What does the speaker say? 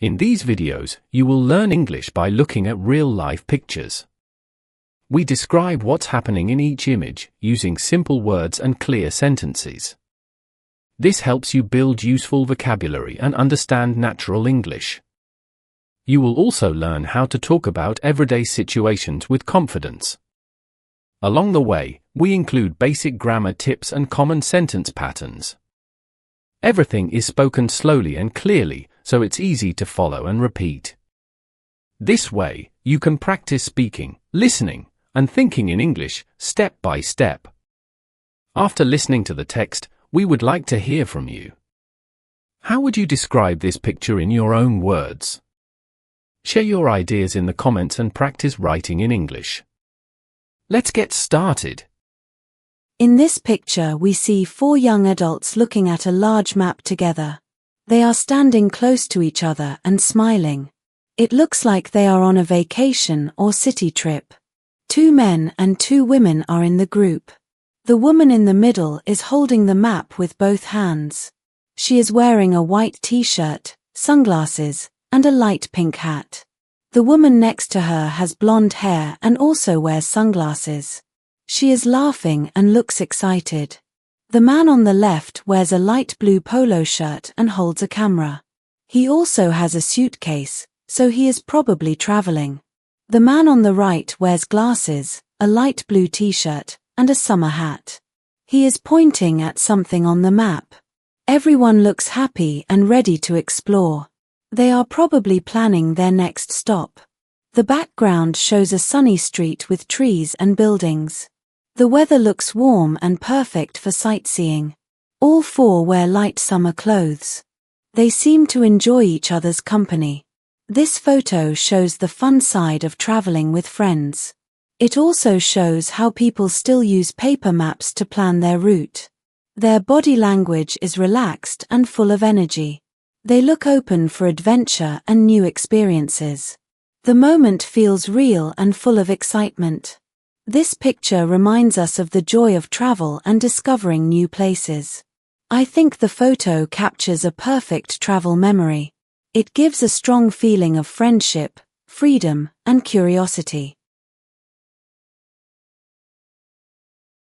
In these videos, you will learn English by looking at real-life pictures. We describe what's happening in each image, using simple words and clear sentences. This helps you build useful vocabulary and understand natural English. You will also learn how to talk about everyday situations with confidence. Along the way, we include basic grammar tips and common sentence patterns. Everything is spoken slowly and clearly, so it's easy to follow and repeat. This way, you can practice speaking, listening, and thinking in English, step by step. After listening to the text, we would like to hear from you. How would you describe this picture in your own words? Share your ideas in the comments and practice writing in English. Let's get started. In this picture we see 4 young adults looking at a large map together. They are standing close to each other and smiling. It looks like they are on a vacation or city trip. 2 men and 2 women are in the group. The woman in the middle is holding the map with both hands. She is wearing a white t-shirt, sunglasses, and a light pink hat. The woman next to her has blonde hair and also wears sunglasses. She is laughing and looks excited. The man on the left wears a light blue polo shirt and holds a camera. He also has a suitcase, so he is probably traveling. The man on the right wears glasses, a light blue t-shirt, and a summer hat. He is pointing at something on the map. Everyone looks happy and ready to explore. They are probably planning their next stop. The background shows a sunny street with trees and buildings. The weather looks warm and perfect for sightseeing. All 4 wear light summer clothes. They seem to enjoy each other's company. This photo shows the fun side of traveling with friends. It also shows how people still use paper maps to plan their route. Their body language is relaxed and full of energy. They look open for adventure and new experiences. The moment feels real and full of excitement. This picture reminds us of the joy of travel and discovering new places. I think the photo captures a perfect travel memory. It gives a strong feeling of friendship, freedom, and curiosity.